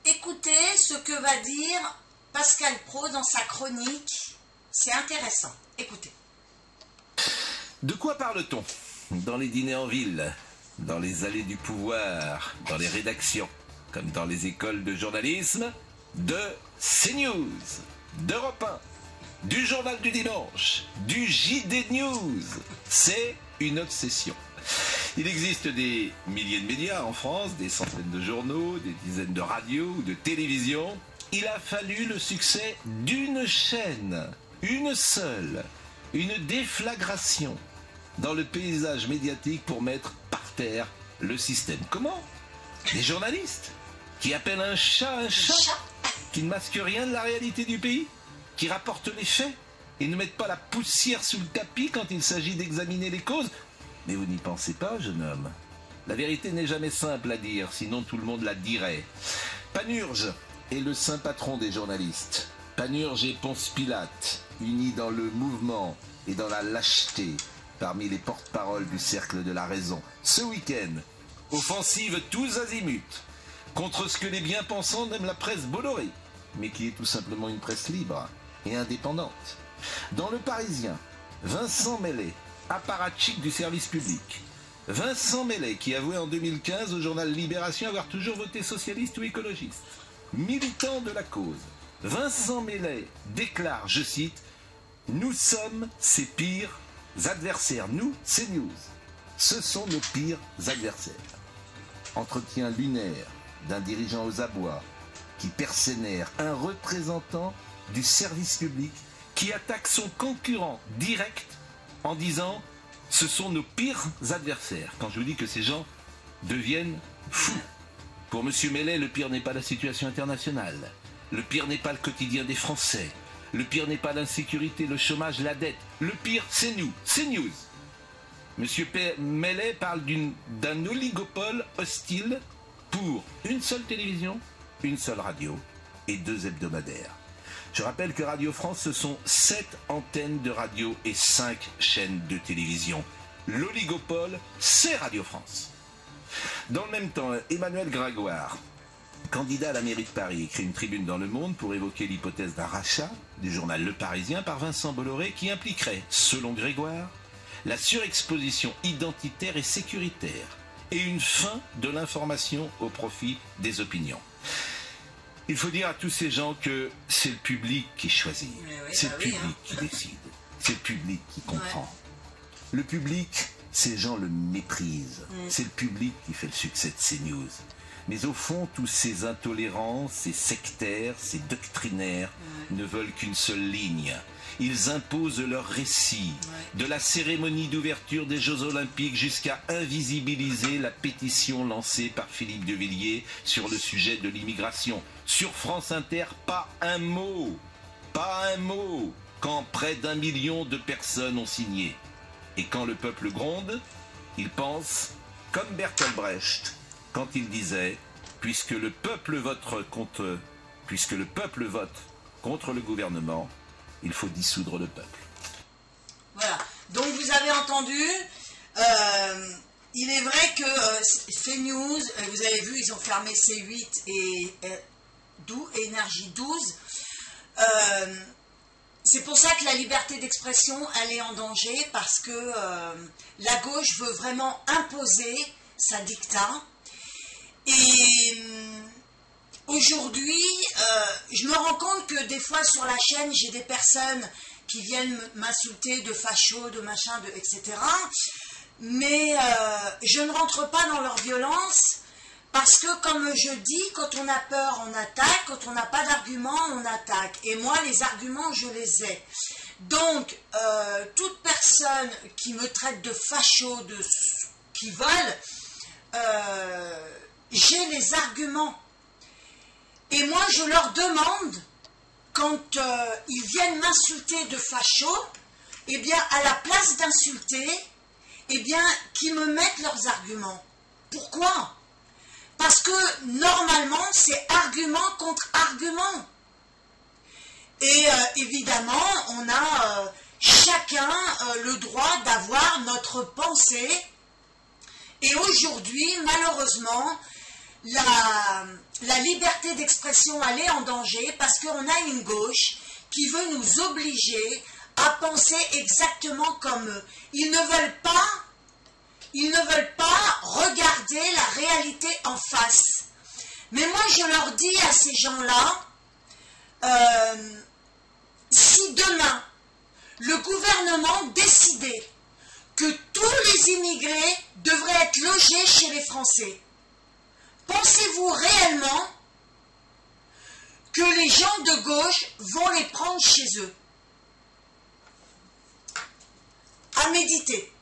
écoutez ce que va dire Pascal Praud dans sa chronique. C'est intéressant. Écoutez. De quoi parle-t-on dans les dîners en ville, dans les allées du pouvoir, dans les rédactions, comme dans les écoles de journalisme? De CNews, d'Europe 1, du Journal du Dimanche, du JD News. C'est une obsession. Il existe des milliers de médias en France, des centaines de journaux, des dizaines de radios ou de télévisions. Il a fallu le succès d'une chaîne, une seule, une déflagration dans le paysage médiatique pour mettre par terre le système. Comment? Les journalistes qui appellent un chat, qui ne masquent rien de la réalité du pays, qui rapportent les faits et ne mettent pas la poussière sous le tapis quand il s'agit d'examiner les causes. Mais vous n'y pensez pas, jeune homme. La vérité n'est jamais simple à dire, sinon tout le monde la dirait. Panurge est le saint patron des journalistes. Panurge et Ponce Pilate, unis dans le mouvement et dans la lâcheté, parmi les porte-paroles du cercle de la raison. Ce week-end, offensive tous azimuts, contre ce que les bien-pensants n'aiment la presse Bolloré, mais qui est tout simplement une presse libre et indépendante. Dans Le Parisien, Vincent Mellet, apparatchik du service public. Vincent Mellet, qui avouait en 2015 au journal Libération avoir toujours voté socialiste ou écologiste. Militant de la cause, Vincent Mellet déclare, je cite, « Nous sommes ses pires adversaires. Nous, CNews. Ce sont nos pires adversaires. » Entretien lunaire d'un dirigeant aux abois qui persénère un représentant du service public qui attaque son concurrent direct en disant « ce sont nos pires adversaires ». Quand je vous dis que ces gens deviennent fous. Pour M. Mellet, le pire n'est pas la situation internationale. Le pire n'est pas le quotidien des Français. Le pire n'est pas l'insécurité, le chômage, la dette. Le pire, c'est nous, c'est News. M. Mellet parle d'un oligopole hostile pour une seule télévision, une seule radio et 2 hebdomadaires. Je rappelle que Radio France, ce sont 7 antennes de radio et 5 chaînes de télévision. L'oligopole, c'est Radio France. Dans le même temps, Emmanuel Grégoire, candidat à la mairie de Paris, écrit une tribune dans Le Monde pour évoquer l'hypothèse d'un rachat du journal Le Parisien par Vincent Bolloré qui impliquerait, selon Grégoire, la surexposition identitaire et sécuritaire et une fin de l'information au profit des opinions. Il faut dire à tous ces gens que c'est le public qui choisit, c'est le public qui décide, c'est le public qui comprend. Ouais. Le public, ces gens le méprisent, c'est le public qui fait le succès de CNews. Mais au fond, tous ces intolérants, ces sectaires, ces doctrinaires ne veulent qu'une seule ligne. Ils imposent leur récit, de la cérémonie d'ouverture des Jeux Olympiques jusqu'à invisibiliser la pétition lancée par Philippe de Villiers sur le sujet de l'immigration. Sur France Inter, pas un mot, quand près d'1 million de personnes ont signé. Et quand le peuple gronde, il pense comme Bertolt Brecht, quand il disait « puisque le peuple vote contre le gouvernement, il faut dissoudre le peuple. » Voilà, donc vous avez entendu, il est vrai que CNews, vous avez vu, ils ont fermé C8 et Énergie 12. C'est pour ça que la liberté d'expression, elle est en danger, parce que la gauche veut vraiment imposer sa dictat. Et aujourd'hui, je me rends compte que des fois sur la chaîne, j'ai des personnes qui viennent m'insulter de facho, de machin, etc. Mais je ne rentre pas dans leur violence, parce que comme je dis, quand on a peur, on attaque, quand on n'a pas d'arguments, on attaque. Et moi, les arguments, je les ai. Donc, toute personne qui me traite de facho, de ce qu'ils veulent, j'ai les arguments. Et moi, je leur demande, quand ils viennent m'insulter de facho, eh bien, à la place d'insulter, eh bien, qu'ils me mettent leurs arguments. Pourquoi ? Parce que, normalement, c'est argument contre argument. Et évidemment, on a chacun le droit d'avoir notre pensée. Et aujourd'hui, malheureusement, la liberté d'expression, elle est en danger parce qu'on a une gauche qui veut nous obliger à penser exactement comme eux. Ils ne veulent pas regarder la réalité en face. Mais moi, je leur dis à ces gens-là, si demain, le gouvernement décidait que tous les immigrés devraient être logés chez les Français, pensez-vous réellement que les gens de gauche vont les prendre chez eux? À méditer.